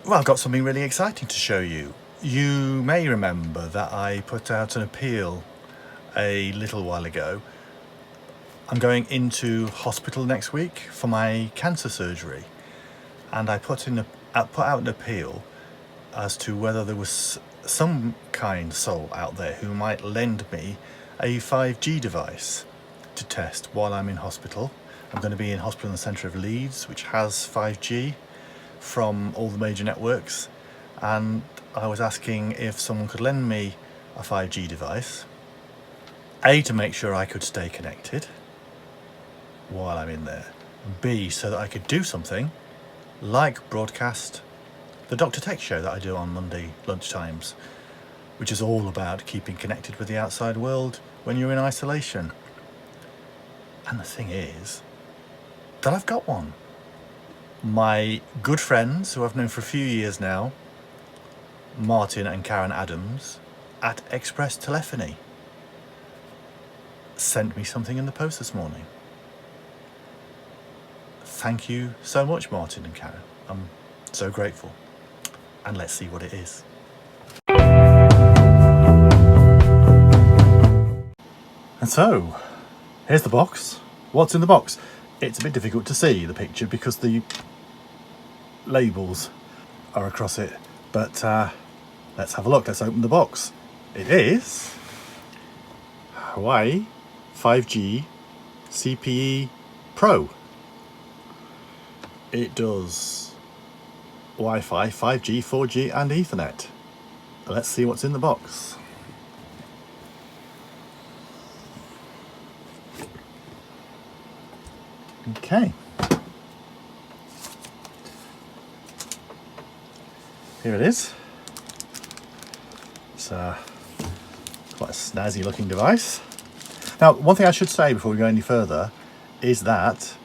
Well, I've got something really exciting to show you. You may remember that I put out an appeal a little while ago. I'm going into hospital next week for my cancer surgery, and I put out an appeal as to whether there was some kind soul out there who might lend me a 5G device to test while I'm in hospital. I'm going to be in hospital in the centre of Leeds, which has 5G from all the major networks, and I was asking if someone could lend me a 5G device, A, to make sure I could stay connected while I'm in there, B, so that I could do something like broadcast the Dr. Tech show that I do on Monday lunchtimes, which is all about keeping connected with the outside world when you're in isolation. And the thing is that I've got one. My good friends, who I've known for a few years now, Martin and Karen Adams at Express Telephony, sent me something in the post this morning. Thank you so much, Martin and Karen. I'm so grateful. And let's see what it is. And so, here's the box. What's in the box? It's a bit difficult to see the picture because the labels are across it, but let's have a look. Let's open the box. It is Huawei 5G CPE Pro. It does Wi-Fi, 5G, 4G and Ethernet. Let's see what's in the box. Okay. Here it is. It's quite a snazzy looking device. Now, one thing I should say before we go any further is that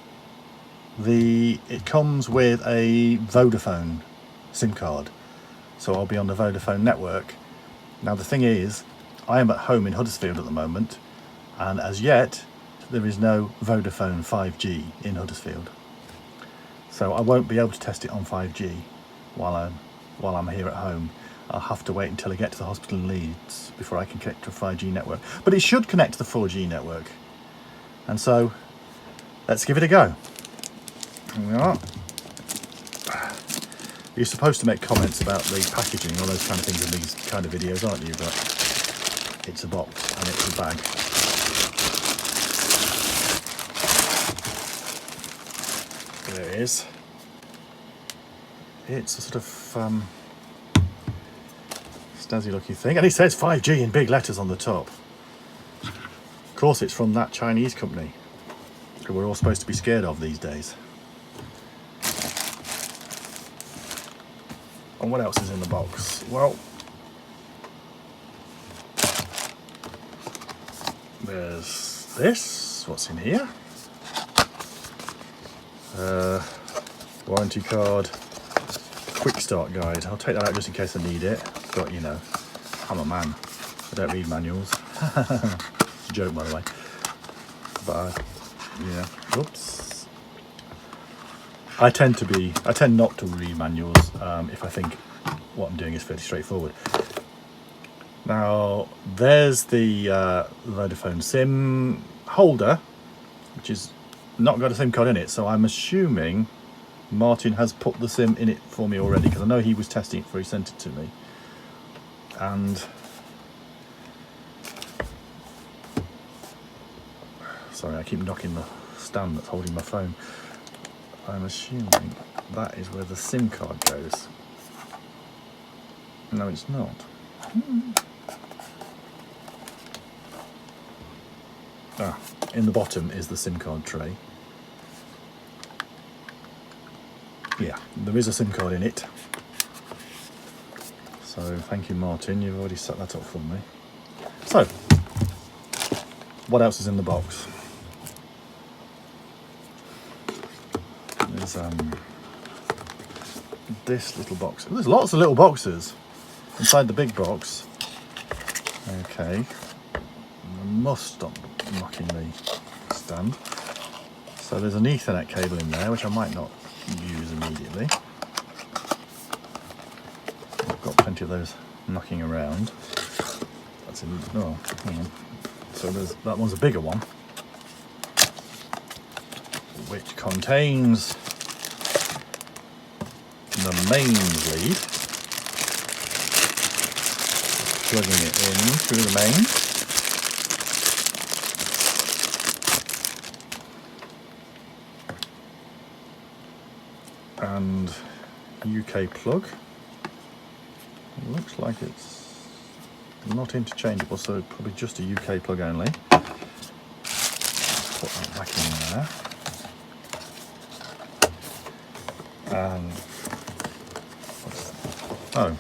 it comes with a Vodafone SIM card. So I'll be on the Vodafone network. Now the thing is, I am at home in Huddersfield at the moment, and as yet there is no Vodafone 5G in Huddersfield. So I won't be able to test it on 5G while I'm here at home. I'll have to wait until I get to the hospital in Leeds before I can connect to a 5G network. But it should connect to the 4G network. And so, let's give it a go. Here we are. You're supposed to make comments about the packaging, all those kind of things in these kind of videos, aren't you? But it's a box and it's a bag. There it is. It's a sort of snazzy looking thing, and it says 5G in big letters on the top. Of course it's from that Chinese company who we're all supposed to be scared of these days. And what else is in the box? Well, there's this. What's in here? Warranty card, quick start guide. I'll take that out just in case I need it, but you know, I'm a man, I don't read manuals. It's a joke, by the way, but yeah, whoops. I tend not to read manuals if I think what I'm doing is fairly straightforward. Now there's the Vodafone Sim Holder, which is not got a SIM card in it, so I'm assuming Martin has put the SIM in it for me already, because I know he was testing it before he sent it to me. And sorry, I keep knocking the stand that's holding my phone. I'm assuming that is where the SIM card goes. No, it's not. In the bottom is the SIM card tray. Yeah, there is a SIM card in it. So thank you, Martin, you've already set that up for me. So, what else is in the box? There's this little box. There's lots of little boxes inside the big box. Okay, I must stop knocking the stand. So there's an Ethernet cable in there, which I might not use immediately. plenty of those knocking around. That's in, oh, hang on. So that one's a bigger one, which contains the mains lead. Plugging it in through the mains. And UK plug. It looks like it's not interchangeable, so probably just a UK plug only. Put that back in there. And oh,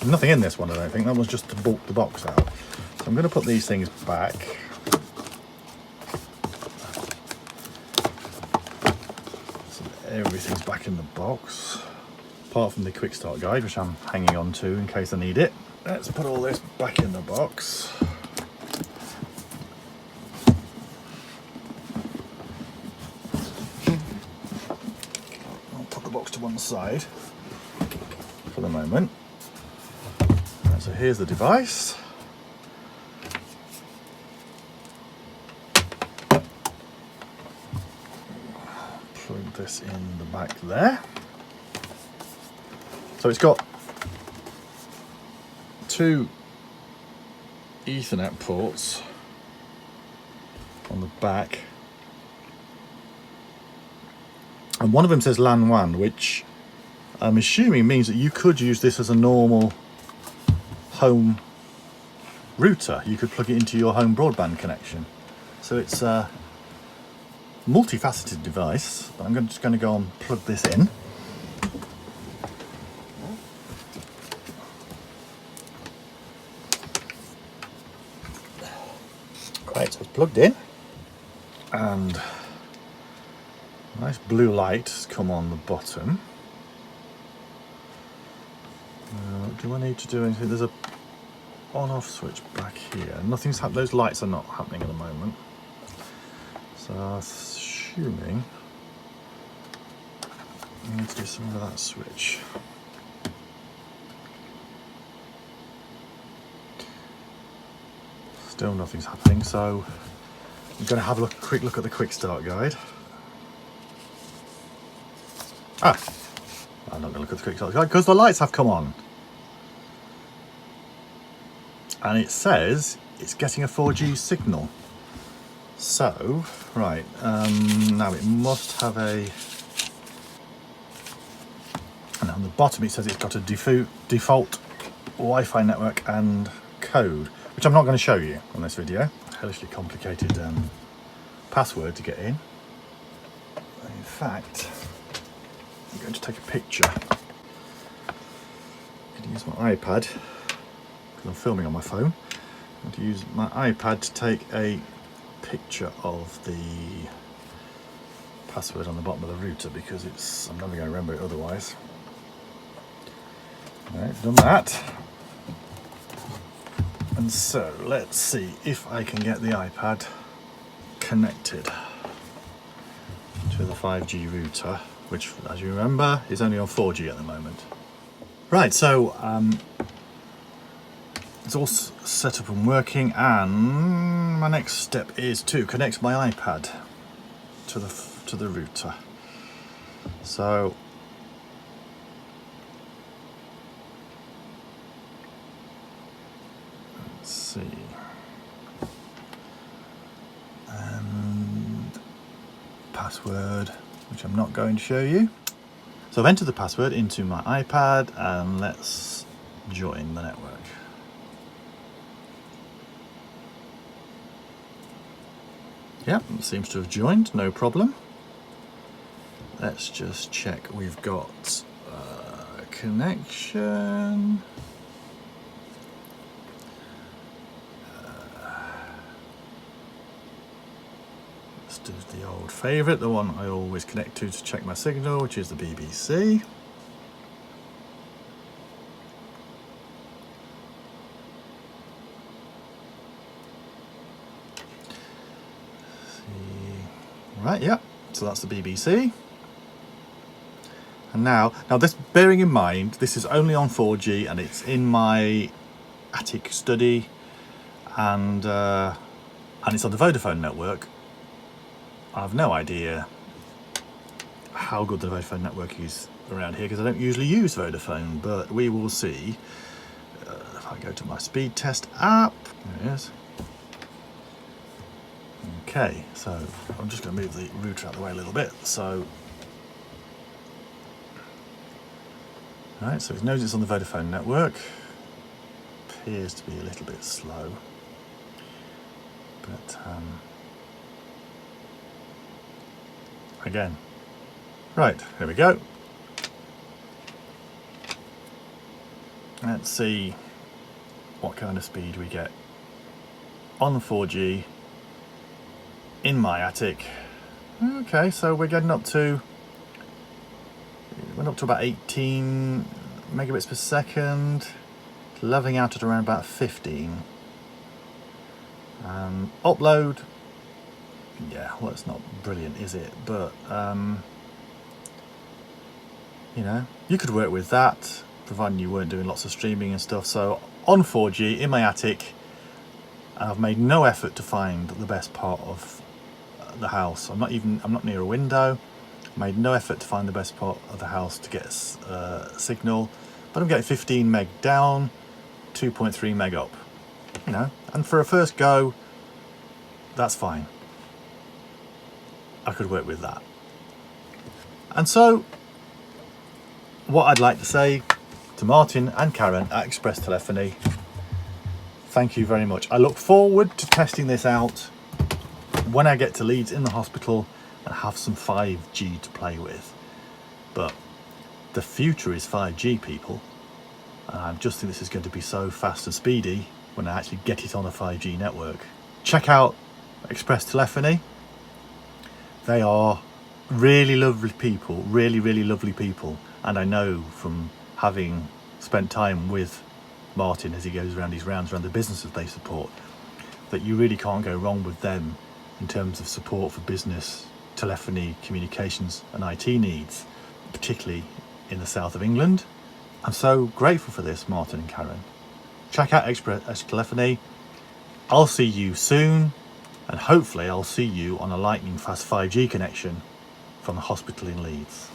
nothing in this one, I don't think. That was just to bulk the box out. So I'm going to put these things back. So everything's back in the box, apart from the quick start guide, which I'm hanging on to in case I need it. Let's put all this back in the box. I'll put the box to one side for the moment. Right, so here's the device. Plug this in the back there. So it's got two Ethernet ports on the back, and one of them says LAN WAN, which I'm assuming means that you could use this as a normal home router. You could plug it into your home broadband connection. So it's a multifaceted device, but I'm just going to go and plug this in. Right, so it's plugged in, and a nice blue light has come on the bottom. Do I need to do anything? There's a on-off switch back here. Nothing's happening. Those lights are not happening at the moment. So I'm assuming I need to do something with that switch. Still nothing's happening, so I'm going to have a quick look at the quick start guide. I'm not going to look at the quick start guide because the lights have come on. And it says it's getting a 4G signal. So, right, now it must have a... And on the bottom it says it's got a default Wi-Fi network and code, which I'm not going to show you on this video. Hellishly complicated password to get in. In fact, I'm going to take a picture. I'm going to use my iPad. I'm filming on my phone. I'm going to use my iPad to take a picture of the password on the bottom of the router because I'm never going to remember it otherwise. Right, done that. And so let's see if I can get the iPad connected to the 5G router, which, as you remember, is only on 4G at the moment. Right, so it's all set up and working, and my next step is to connect my iPad to the router. So let's see, and password, which I'm not going to show you. So I've entered the password into my iPad, and let's join the network. Yep, it seems to have joined, no problem. Let's just check we've got connection. Let's do the old favourite, the one I always connect to check my signal, which is the BBC. Right, yep, so that's the BBC. And now this, bearing in mind, this is only on 4G and it's in my attic study, and it's on the Vodafone network. I have no idea how good the Vodafone network is around here because I don't usually use Vodafone, but we will see. If I go to my speed test app, there it is. Okay, so I'm just going to move the router out of the way a little bit. So, right, so it knows it's on the Vodafone network. Appears to be a little bit slow, but again, right, here we go. Let's see what kind of speed we get on 4G in my attic. Okay, so we're getting up to, went up to about 18 megabits per second, leveling out at around about 15. Upload, yeah, well, it's not brilliant, is it? But you know, you could work with that, providing you weren't doing lots of streaming and stuff. So on 4G in my attic, and I've made no effort to find the best part of the house. I'm not near a window. Made no effort to find the best part of the house to get signal, but I'm getting 15 meg down, 2.3 meg up, you know, and for a first go, that's fine. I could work with that. And so what I'd like to say to Martin and Karen at Express Telephony, thank you very much. I look forward to testing this out when I get to Leeds in the hospital and have some 5G to play with. But the future is 5G, people. And I just think this is going to be so fast and speedy when I actually get it on a 5G network. Check out Express Telephony. They are really lovely people, really lovely people. And I know from having spent time with Martin as he goes around his rounds around the businesses they support, that you really can't go wrong with them in terms of support for business, telephony, communications and IT needs, particularly in the south of England. I'm so grateful for this, Martin and Karen. Check out Express Telephony. I'll see you soon, and hopefully I'll see you on a lightning fast 5G connection from the hospital in Leeds.